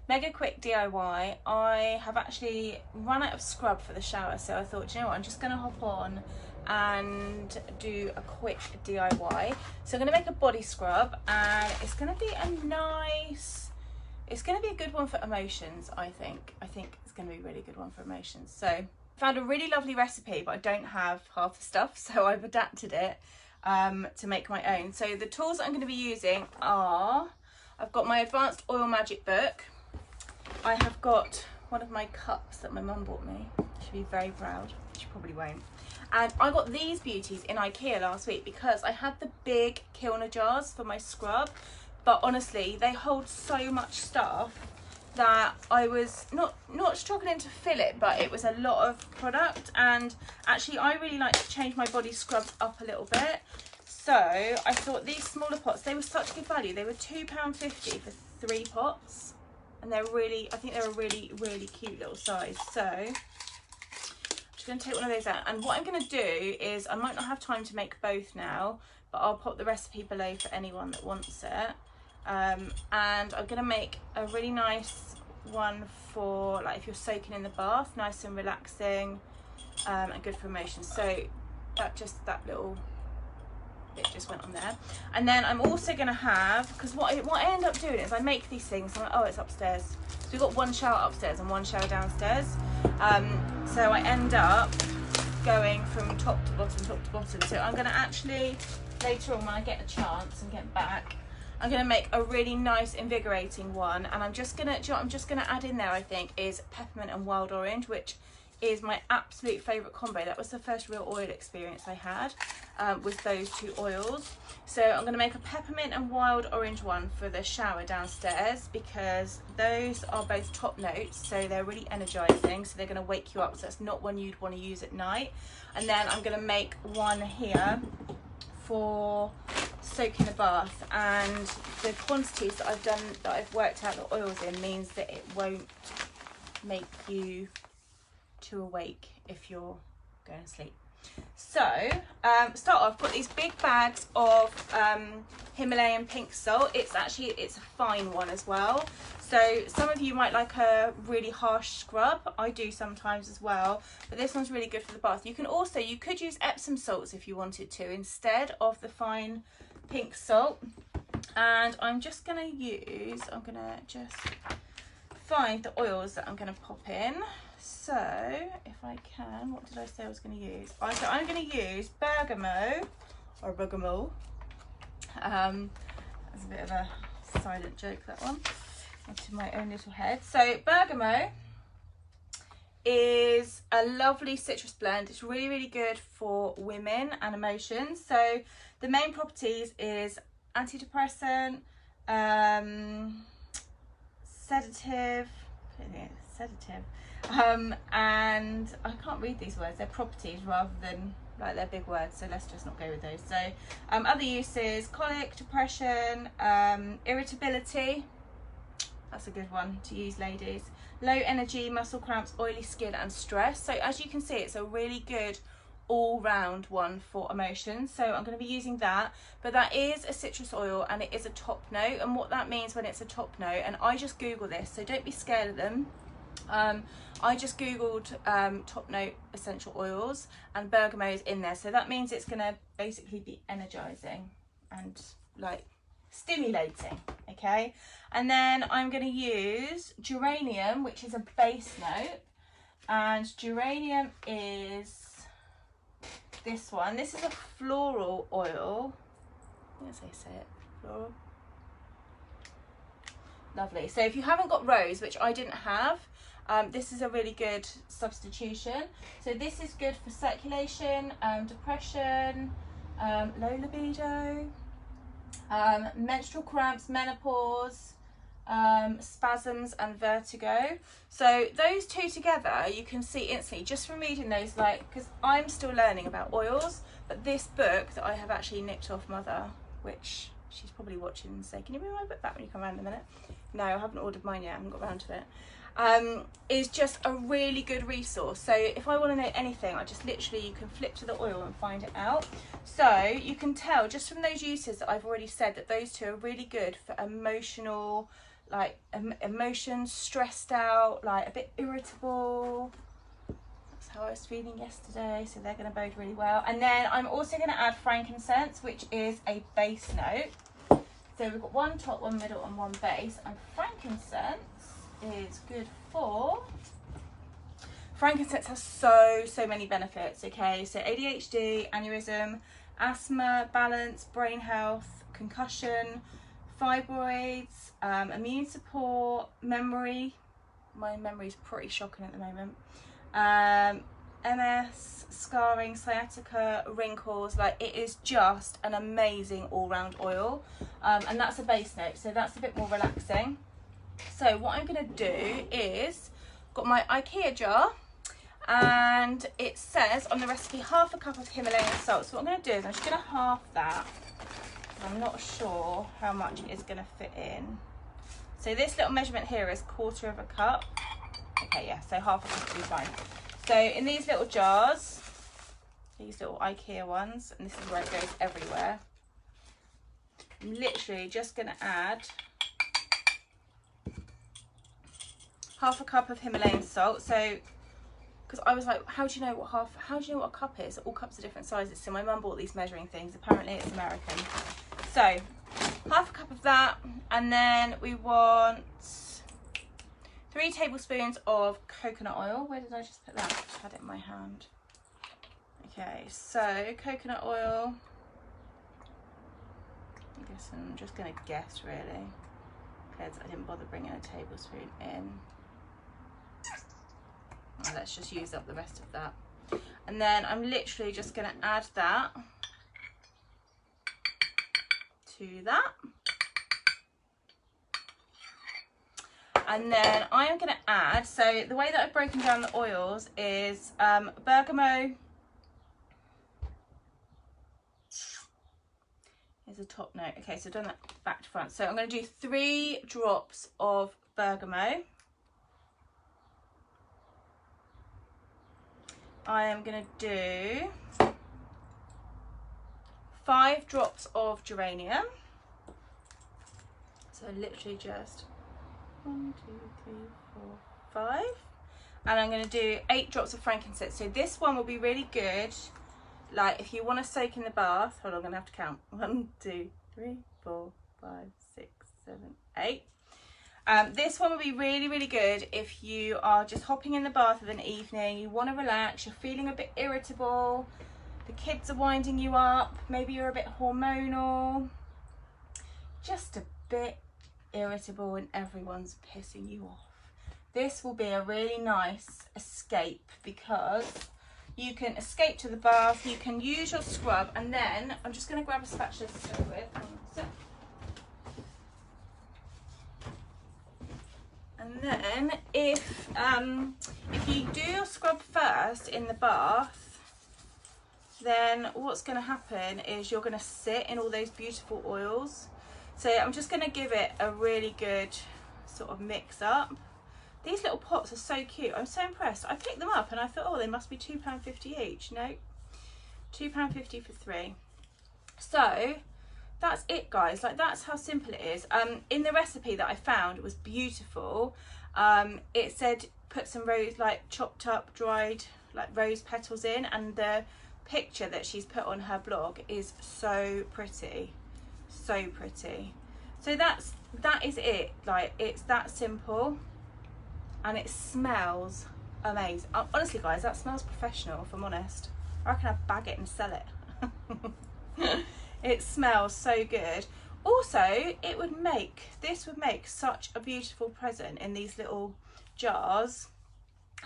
mega quick DIY. I have actually run out of scrub for the shower, so I thought, you know what, I'm just gonna hop on and do a quick DIY. So I'm gonna make a body scrub, and it's gonna be it's gonna be a good one for emotions, I think. I think it's gonna be a really good one for emotions. So I found a really lovely recipe, but I don't have half the stuff, so I've adapted it to make my own. So the tools that I'm gonna be using are, I've got my Advanced Oil Magic book. I have got one of my cups that my mum bought me. She'll be very proud. She probably won't. And I got these beauties in IKEA last week because I had the big Kilner jars for my scrub, but honestly, they hold so much stuff that I was not struggling to fill it, but it was a lot of product. And actually, I really like to change my body scrubs up a little bit. So I thought these smaller pots, they were such good value. They were £2.50 for 3 pots. And they're really, I think they're a really, really cute little size. So I'm just going to take one of those out. And what I'm going to do is, I might not have time to make both now, but I'll pop the recipe below for anyone that wants it. And I'm going to make a really nice one for, like, if you're soaking in the bath, nice and relaxing, and good for emotions. So that little bit just went on there. And then I'm also going to have, because what I end up doing is I make these things, I'm like, oh, it's upstairs. So we've got one shower upstairs and one shower downstairs. So I end up going from top to bottom. So I'm going to actually, later on when I get a chance and get back, I'm going to make a really nice invigorating one. And I'm just going to add in there, I think, is peppermint and wild orange, which is my absolute favourite combo. That was the first real oil experience I had, with those two oils. So I'm going to make a peppermint and wild orange one for the shower downstairs, because those are both top notes, so they're really energising, so they're going to wake you up, so that's not one you'd want to use at night. And then I'm going to make one here for soaking the bath, and the quantities that I've worked out the oils in means that it won't make you too awake if you're going to sleep. So start off, I've got these big bags of Himalayan pink salt. It's a fine one as well, so some of you might like a really harsh scrub. I do sometimes as well, but this one's really good for the bath. You could use Epsom salts if you wanted to instead of the fine pink salt. And I'm just gonna just find the oils that I'm gonna pop in. So if I can, what did I say I was going to use? So I'm going to use bergamot. That's a bit of a silent joke, that one, into my own little head. So bergamot is a lovely citrus blend. It's really, really good for women and emotions. So the main properties is antidepressant, sedative, and I can't read these words, they're properties rather than like they're big words, so let's just not go with those. So other uses: colic, depression, irritability, that's a good one to use, ladies, low energy, muscle cramps, oily skin and stress. So as you can see, it's a really good all-round one for emotions. So I'm going to be using that, but that is a citrus oil and it is a top note. And what that means when it's a top note, and I just googled this, so don't be scared of them, I just googled top note essential oils, and bergamot is in there, so that means it's going to basically be energizing and like stimulating. Okay, and then I'm going to use geranium, which is a base note, and geranium is this one. This is a floral oil. As I say it, floral. Lovely. So if you haven't got rose, which I didn't have, this is a really good substitution. So this is good for circulation, depression, low libido, menstrual cramps, menopause, spasms and vertigo. So those two together, you can see instantly just from reading those, like, because I'm still learning about oils, but this book that I have actually nicked off Mother, which she's probably watching and say, can you bring my book back when you come around in a minute? No, I haven't ordered mine yet, I haven't got around to it. Is just a really good resource. So if I want to know anything, I just literally, you can flip to the oil and find it out. So you can tell just from those uses that I've already said that those two are really good for emotional like emotions, stressed out, like a bit irritable. That's how I was feeling yesterday, so they're going to bode really well. And then I'm also going to add frankincense, which is a base note. So we've got one top, one middle and one base, and frankincense is good for... Frankincense has so many benefits, okay? So ADHD, aneurysm, asthma, balance, brain health, concussion, fibroids, immune support, memory. My memory's pretty shocking at the moment. MS, scarring, sciatica, wrinkles. Like, it is just an amazing all-round oil. And that's a base note, so that's a bit more relaxing. So what I'm going to do is, got my IKEA jar, and it says on the recipe ½ a cup of Himalayan salt. So what I'm going to do is I'm just going to half that. I'm not sure how much it is going to fit in. So this little measurement here is ¼ cup. Okay, yeah, so ½ a cup will be fine. So in these little jars, these little IKEA ones, and this is where it goes everywhere, I'm literally just going to add ½ a cup of Himalayan salt. So, because I was like, how do you know what a cup is? All cups are different sizes. So my mum bought these measuring things. Apparently it's American. So ½ a cup of that, and then we want 3 tablespoons of coconut oil. Where did I just put that? I just had it in my hand. Okay, so coconut oil. I guess I'm just going to guess really, because I didn't bother bringing a tablespoon in. Oh, let's just use up the rest of that. And then I'm literally just going to add that to that. And then I am going to add, so the way that I've broken down the oils is bergamot is a top note. Okay, so I've done that back to front. So I'm going to do 3 drops of bergamot. I am going to do 5 drops of geranium. So literally just 1, 2, 3, 4, 5. And I'm going to do 8 drops of frankincense. So this one will be really good, like if you want to soak in the bath. Hold on, I'm going to have to count. 1, 2, 3, 4, 5, 6, 7, 8. This one will be really good if you are just hopping in the bath of an evening, you want to relax, you're feeling a bit irritable, the kids are winding you up, maybe you're a bit hormonal, just a bit irritable and everyone's pissing you off. This will be a really nice escape, because you can escape to the bath, you can use your scrub, and then I'm just going to grab a spatula to start with. And then if you do your scrub first in the bath, then what's going to happen is you're going to sit in all those beautiful oils. So I'm just going to give it a really good sort of mix up. These little pots are so cute. I'm so impressed. I picked them up and I thought, oh, they must be £2.50 each. No, £2.50 for 3. So that's it, guys. Like, that's how simple it is. In the recipe that I found, it was beautiful. It said put some rose, like chopped up dried like rose petals in, and the picture that she's put on her blog is so pretty, so pretty. So that is it. Like, it's that simple, and it smells amazing. Honestly, guys, that smells professional, if I'm honest. I reckon I'd bag it and sell it. It smells so good. Also, this would make such a beautiful present in these little jars.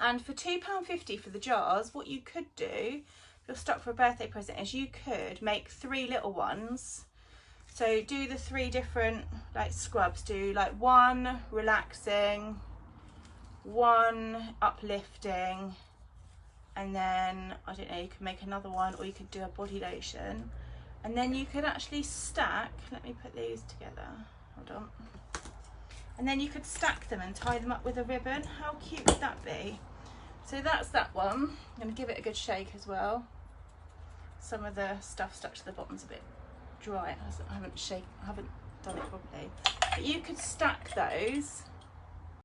And for £2.50 for the jars, what you could do, if you're stuck for a birthday present, is you could make 3 little ones. So do the 3 different like scrubs. Do like 1 relaxing, 1 uplifting, and then I don't know, you could make another one, or you could do a body lotion. And then you could actually stack, let me put these together, hold on. And then you could stack them and tie them up with a ribbon. How cute would that be? So that's that one. I'm gonna give it a good shake as well. Some of the stuff stuck to the bottom's a bit dry. I haven't done it properly. But you could stack those